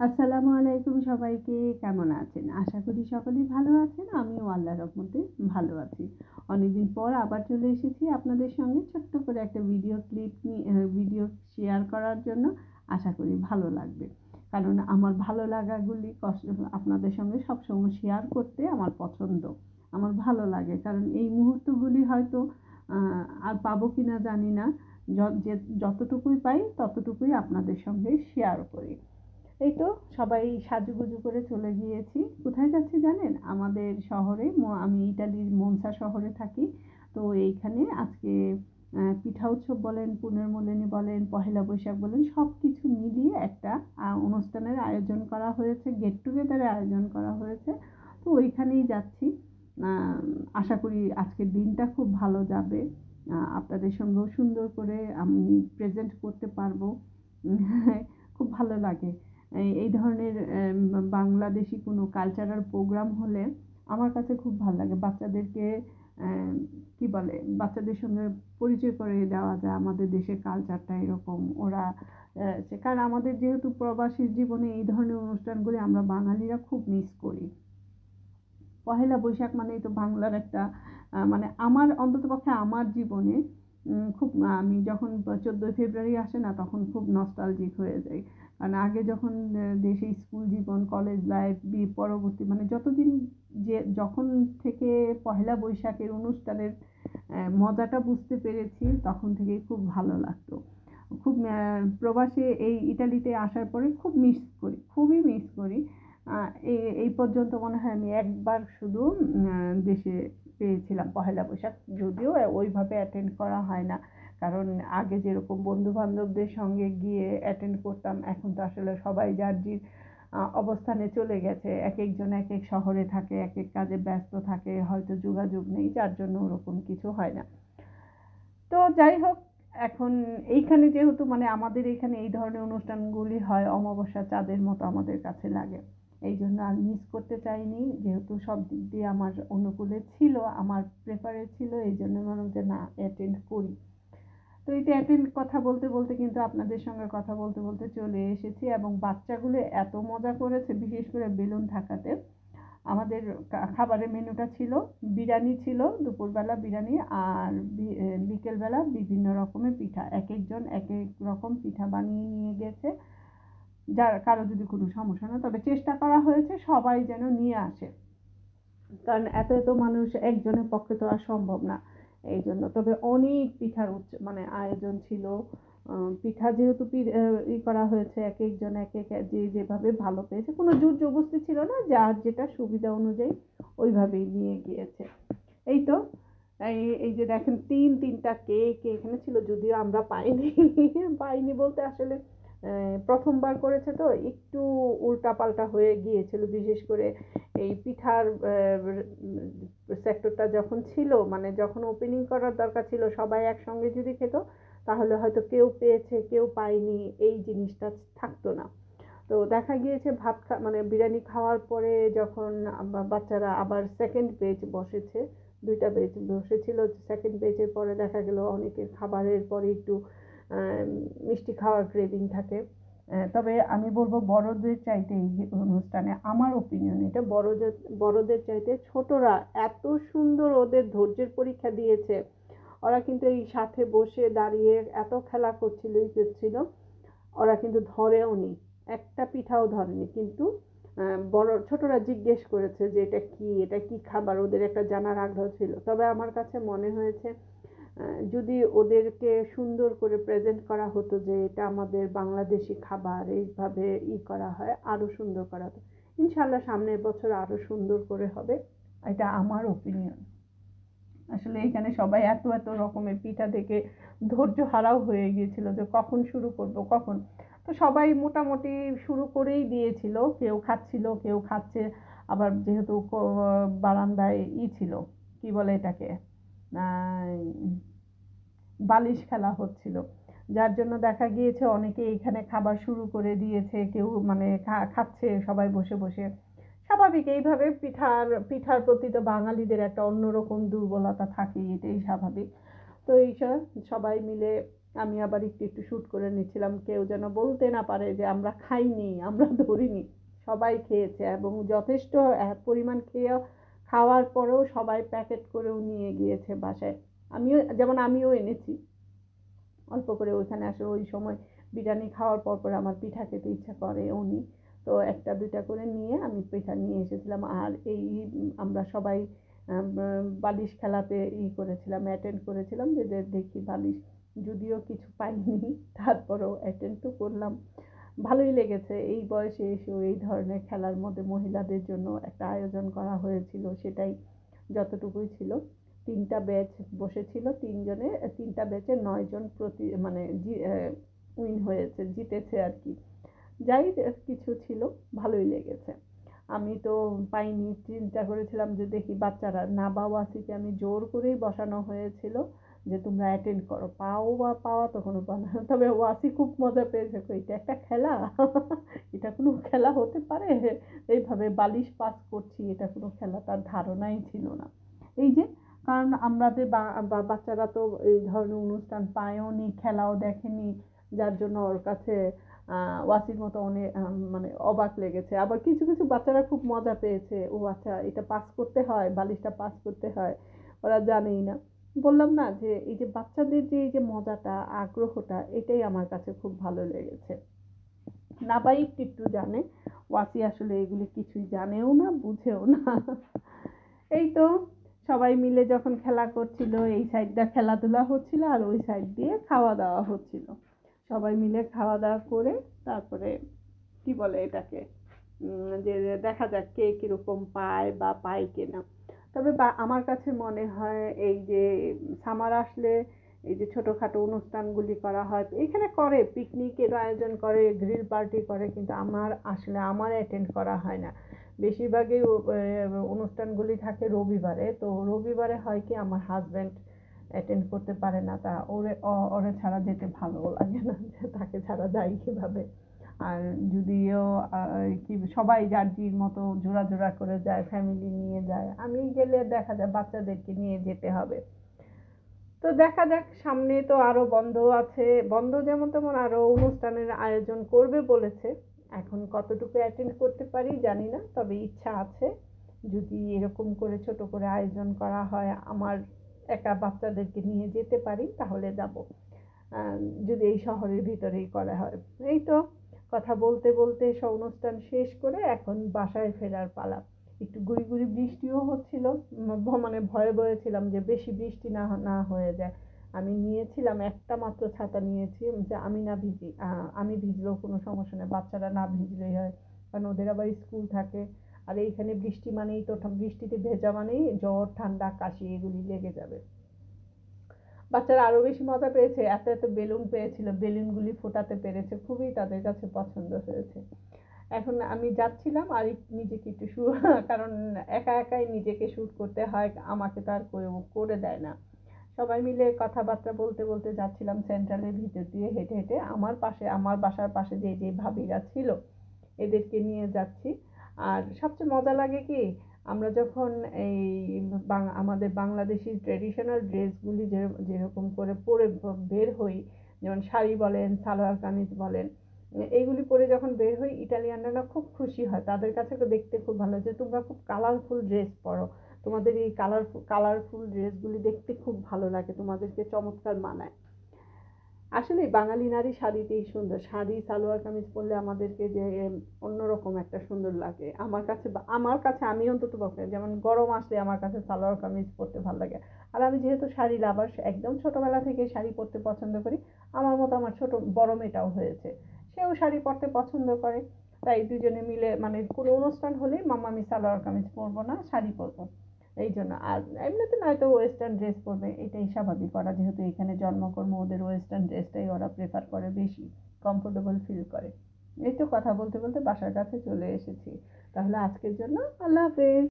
আসসালামু আলাইকুম সবাইকে। কেমন আছেন? আশা করি সকলেই ভালো আছেন। আমিও আল্লাহর রহমতে ভালো আছি। অনেকদিন পর আবার চলে এসেছি আপনাদের সঙ্গে ছোট্ট করে একটা ভিডিও শেয়ার করার জন্য। আশা করি ভালো লাগবে। কারণ আমার ভালো লাগাগুলি আপনাদের সঙ্গে সবসময় শেয়ার করতে আমার পছন্দ। আমার ভালো লাগে। কারণ এই মুহূর্তগুলি হয়তো আর পাবো কিনা জানি না। যতটুকুই পাই ততটুকুই আপনাদের সঙ্গে শেয়ার করি। এই তো সবাই সাজুগুজু করে চলে গিয়েছি। কোথায় যাচ্ছি জানেন? আমাদের শহরে, আমি ইটালির মনসা শহরে থাকি। তো এইখানে আজকে পিঠা উৎসব বলেন, পুনর্মিলনী বলেন, পহেলা বৈশাখ বলেন, সব কিছু মিলিয়ে একটা অনুষ্ঠানের আয়োজন করা হয়েছে, গেট টুগেদারের আয়োজন করা হয়েছে। তো ওইখানেই যাচ্ছি। আশা করি আজকের দিনটা খুব ভালো যাবে। আপনাদের সঙ্গেও সুন্দর করে আমি প্রেজেন্ট করতে পারবো। খুব ভালো লাগে এই ধরনের বাংলাদেশি কোনো কালচারাল প্রোগ্রাম হলে। আমার কাছে খুব ভালো লাগে বাচ্চাদেরকে কি বলে, বাচ্চাদের সঙ্গে পরিচয় করে দেওয়া যায় আমাদের দেশের কালচারটা এরকম। ওরা কারণ আমাদের যেহেতু প্রবাসী জীবনে এই ধরনের অনুষ্ঠানগুলি আমরা বাঙালিরা খুব মিস করি। পহেলা বৈশাখ মানেই তো বাংলার একটা মানে আমার অন্ততপক্ষে আমার জীবনে খুব আমি যখন 14ই ফেব্রুয়ারি আসে না তখন খুব নস্টালজিক হয়ে যাই। কারণ আগে যখন দেশে স্কুল জীবন, কলেজ লাইফ, পরবর্তী মানে যতদিন যখন থেকে পহেলা বৈশাখের অনুষ্ঠানের মজাটা বুঝতে পেরেছি তখন থেকেই খুব ভালো লাগতো। খুব প্রবাসে এই ইটালিতে আসার পরে খুব মিস করি, খুবই মিস করি। এই পর্যন্ত মনে হয় আমি একবার শুধু দেশে পেয়েছিলাম পহেলা বৈশাখ, যদিও ওইভাবে অ্যাটেন্ড করা হয় না। কারণ আগে যেরকম বন্ধু বান্ধবদের সঙ্গে গিয়ে অ্যাটেন্ড করতাম, এখন তো আসলে সবাই যার যার অবস্থানে চলে গেছে। এক একজন এক এক শহরে থাকে, এক এক কাজে ব্যস্ত থাকে, হয়তো যোগাযোগ নেই, যার জন্য ওরকম কিছু হয় না। তো যাই হোক, এখন এইখানে যেহেতু মানে আমাদের এখানে এই ধরনের অনুষ্ঠানগুলি হয় অমাবস্যা চাঁদের মতো আমাদের কাছে লাগে। এই জন্য আর মিস করতে চাইনি, যেহেতু সব দিক দিয়ে আমার অনুকূলে ছিল, আমার প্রেফারে ছিল, এই জন্য ভাবলাম যে না, অ্যাটেন্ড করি। তো এই যে অ্যাটেন্ড কথা বলতে বলতে কিন্তু আপনাদের সঙ্গে কথা বলতে বলতে চলে এসেছি, এবং বাচ্চাগুলো এত মজা করেছে, বিশেষ করে বেলুন থাকাতে। আমাদের খাবারের মেনুটা ছিল বিরিয়ানি, ছিল দুপুরবেলা বিরিয়ানি, আর বিকেলবেলা বিভিন্ন রকমের পিঠা। এক একজন এক এক রকম পিঠা বানিয়ে নিয়ে গেছে, যার কারো যদি কোনো সমস্যা না, তবে চেষ্টা করা হয়েছে সবাই যেন নিয়ে আসে। কারণ এত এত মানুষ একজনের পক্ষে তো আর সম্ভব না। এই জন্য তবে অনেক পিঠার মানে আয়োজন ছিল। পিঠা যেহেতু করা হয়েছে, এক একজন এক এক যে যেভাবে ভালো পেয়েছে, কোনো জোর জবরদস্তি ছিল না, যার যেটা সুবিধা অনুযায়ী ওইভাবেই নিয়ে গিয়েছে। এই তো এই এই যে দেখেন তিনটা কেক এখানে ছিল, যদিও আমরা পাইনি। পাইনি বলতে আসলে প্রথমবার করেছে তো একটু উল্টাপাল্টা হয়ে গিয়েছিল, বিশেষ করে এই পিঠার সেক্টরটা যখন ছিল, মানে যখন ওপেনিং করার দরকার ছিল সবাই একসঙ্গে যদি খেত, তাহলে হয়তো কেউ পেয়েছে কেউ পায়নি, এই জিনিসটা থাকতো না। তো দেখা গিয়েছে মানে বিরিয়ানি খাওয়ার পরে যখন বাচ্চারা আবার সেকেন্ড বেচ বসেছে, দুইটা বেচ বসেছিল, সেকেন্ড বেচের পরে দেখা গেল অনেকের খাবারের পরে একটু মিষ্টি খাওয়ার ক্রেভিং থাকে। তবে আমি বলবো বড়দের চাইতে এই অনুষ্ঠানে, আমার ওপিনিয়ন এটা, বড়দের চাইতে ছোটরা এত সুন্দর ওদের ধৈর্যের পরীক্ষা দিয়েছে। ওরা কিন্তু এই সাথে বসে দাঁড়িয়ে এত খেলা করছিল, ওরা কিন্তু ধরেও নি, একটা পিঠাও ধরেনি। কিন্তু ছোটরা জিজ্ঞেস করেছে যে এটা কি খাবার, ওদের একটা জানার আগ্রহ ছিল। তবে আমার কাছে মনে হয়েছে যদি ওদেরকে সুন্দর করে প্রেজেন্ট করা হতো যে এটা আমাদের বাংলাদেশি খাবার, এইভাবে করা হয়, আরো সুন্দর করা হতো। ইনশাল্লাহ সামনের বছর আরো সুন্দর করে হবে, এটা আমার ওপিনিয়ন। আসলে এখানে সবাই এত এত রকমের পিঠা থেকে ধৈর্য হারাও হয়ে গিয়েছিল যে কখন শুরু করব কখন। তো সবাই মোটামুটি শুরু করেই দিয়েছিল, কেউ খাচ্ছিল কেউ খাচ্ছে। আবার যেহেতু বারান্দায় ছিল, কি বলে এটাকে, বালিশ খেলা হচ্ছিল, যার জন্য দেখা গিয়েছে অনেকে এখানে খাবার শুরু করে দিয়েছে, কেউ মানে খাচ্ছে সবাই বসে বসে। স্বাভাবিক, এইভাবে পিঠার প্রতি তো বাঙালিদের একটা অন্যরকম দুর্বলতা থাকে, এটাই স্বাভাবিক। তো এইসব সবাই মিলে আমি আবার একটু একটু শ্যুট করে নিচ্ছিলাম, কেউ যেন বলতে না পারে যে আমরা খাইনি, আমরা ধরিনি। সবাই খেয়েছে এবং যথেষ্ট পরিমাণ খাওয়ার পরেও সবাই প্যাকেট করেও নিয়ে গিয়েছে বাসায়। আমিও এনেছি অল্প করে। ওইখানে আসলে ওই সময় বিরিয়ানি খাওয়ার পর আমার পিঠা খেতে ইচ্ছা করে উনি, তো একটা দুইটা করে নিয়ে আমি পিঠা নিয়ে এসেছিলাম। আর এই আমরা সবাই বালিশ খেলাতে করেছিলাম, অ্যাটেন্ড করেছিলাম, যে দেখি বালিশ, যদিও কিছু পাইনি তারপরেও অ্যাটেন্ড তো করলাম। ভালোই লেগেছে এই বয়সে এসেও এই ধরনের খেলার মধ্যে মহিলাদের জন্য একটা আয়োজন করা হয়েছিল, সেটাই যতটুকুই ছিল। 3টা ব্যাচ বসেছিল, 3টা ব্যাচে 9 জন প্রতি মানে উইন হয়েছে, জিতেছে আর কি। যাই কিছু ছিল, ভালোই লেগেছে। আমি তো পাইনি, চিন্তা করেছিলাম যে দেখি বাচ্চারা না, ওয়াসিকে আমি জোর করেই বসানো হয়েছিল যে তোমরা অ্যাটেন্ড করো, পাওয়া তো কোনো না। তবে ওয়াসি খুব মজা পেয়েছে, এটা একটা খেলা, এটা কোনো খেলা হতে পারে, এইভাবে বালিশ পাস করছি, এটা কোনো খেলা তার ধারণাই ছিল না। এই যে, কারণ আমাদের বাচ্চারা তো এই ধরনের অনুষ্ঠান পায়ও নি, খেলাও দেখেনি, যার জন্য ওর কাছে ওয়াসির মতো অনেক মানে অবাক লেগেছে। আবার কিছু কিছু বাচ্চারা খুব মজা পেয়েছে, ও আচ্ছা এটা পাস করতে হয়, বালিশটা পাস করতে হয়, ওরা জানেই না। বললাম না যে এই যে বাচ্চাদের যে এই যে মজাটা, আগ্রহটা, এটাই আমার কাছে খুব ভালো লেগেছে। নাবাই একটু একটু জানে, ওয়াসি আসলে এগুলি কিছুই জানেও না, বুঝেও না। এই তো সবাই মিলে যখন খেলা করছিল, এই সাইডটা খেলাধুলা হচ্ছিল আর ওই সাইড দিয়ে খাওয়া দাওয়া হচ্ছিল। সবাই মিলে খাওয়া দাওয়া করে তারপরে কি বলে এটাকে, যে দেখা যাক কে কিরকম পায় বা পায় কিনা। তবে আমার কাছে মনে হয় এই যে সামার আসলে এই যে ছোটোখাটো অনুষ্ঠানগুলি করা হয়, এখানে করে পিকনিকের আয়োজন করে, গ্রিল পার্টি করে, কিন্তু আমার অ্যাটেন্ড করা হয় না। বেশিরভাগই অনুষ্ঠানগুলি থাকে রবিবারে, তো রবিবারে হয় কি আমার হাজব্যান্ড অ্যাটেন্ড করতে পারে না, তা ওরে ছাড়া যেতে ভালো লাগে না, তাকে ছাড়া যাই কীভাবে। আর যদিও কি সবাই যার যার মতো জোড়া জোড়া করে যায়, ফ্যামিলি নিয়ে যায়, আমি গেলে দেখা যায় বাচ্চাদেরকে নিয়ে যেতে হবে। তো দেখা যাক, সামনে তো আরো বন্ধ আছে, বন্ধ যেমন তেমন আরো অনুষ্ঠানের আয়োজন করবে বলেছে। এখন কতটুকু অ্যাটেন্ড করতে পারি জানি না, তবে ইচ্ছা আছে যদি এরকম করে ছোট করে আয়োজন করা হয়, আমার একা বাচ্চাদেরকে নিয়ে যেতে পারি তাহলে যাব, যদি এই শহরের ভিতরেই করা হয়। এই তো কথা বলতে বলতে সব অনুষ্ঠান শেষ করে এখন বাসায় ফেরার পালা। একটু গুড়ি গুড়ি বৃষ্টিও হচ্ছিল, মানে ভয়ে ভয়ে ছিলাম যে বেশি বৃষ্টি না হয়ে যায়। আমি নিয়েছিলাম একটা মাত্র ছাতা নিয়েছি, যে আমি ভিজলেও কোনো সমস্যা নেই, বাচ্চারা না ভিজলেই হয়, কারণ ওদের আবার স্কুল থাকে। আর এইখানে বৃষ্টি মানেই তো, বৃষ্টিতে ভেজা মানেই জ্বর ঠান্ডা কাশি এগুলি লেগে যাবে। বাচ্চারা আরো বেশি মজা পেয়েছে, এত এত বেলুন পেয়েছিল, বেলুনগুলি ফোটাতে পেরেছে, খুবই তাদের কাছে পছন্দ হয়েছে। এখন আমি যাচ্ছিলাম আর নিজেকে একটু কারণ একা একাই নিজেকে শ্যুট করতে হয়, আমাকে তো আর করে দেয় না। সবাই মিলে কথাবার্তা বলতে বলতে যাচ্ছিলাম সেন্ট্রালের ভিতর দিয়ে হেঁটে হেঁটে, আমার বাসার পাশে যে যে ভাবিরা ছিল এদেরকে নিয়ে যাচ্ছি। আর সবচেয়ে মজা লাগে কি, আমরা যখন এই আমাদের বাংলাদেশি ট্রেডিশনাল ড্রেসগুলি যেরকম করে পরে বের হই, যেমন শাড়ি বলেন, সালোয়ার কামিজ বলেন, এইগুলি পরে যখন বের হই, ইটালিয়ানরা না খুব খুশি হয়, তাদের কাছে তো দেখতে খুব ভালো, যে তোমরা খুব কালারফুল ড্রেস পরো, তোমাদের এই কালারফুল ড্রেসগুলি দেখতে খুব ভালো লাগে, তোমাদেরকে চমৎকার মানায়। আসলে বাঙালি নারী শাড়িতেই সুন্দর, শাড়ি সালোয়ার কামিজ পরলে আমাদেরকে যে অন্যরকম একটা সুন্দর লাগে। আমার কাছে আমি অন্তত পক্ষে, যেমন গরম আসলে আমার কাছে সালোয়ার কামিজ পরতে ভালো লাগে। আর আমি যেহেতু শাড়ি লাভার, একদম ছোটবেলা থেকে শাড়ি পরতে পছন্দ করি, আমার মতো আমার বড় মেয়েটাও হয়েছে, সেও শাড়ি পরতে পছন্দ করে। তাই দুজনে মিলে মানে কোনো অনুষ্ঠান হলেই মামা আমি সালোয়ার কামিজ পরবো না, শাড়ি পরবো, এই জন্য। আর এমনিতে নয়তো ওয়েস্টার্ন ড্রেস পরবে, এটাই স্বাভাবিক, ওরা যেহেতু এখানে জন্মকর্ম, ওদের ওয়েস্টার্ন ড্রেসটাই ওরা প্রেফার করে, বেশি কমফোর্টেবল ফিল করে। এই তো কথা বলতে বলতে বাসার কাছে চলে এসেছি। তাহলে আজকের জন্য আল্লাহ হাফেজ।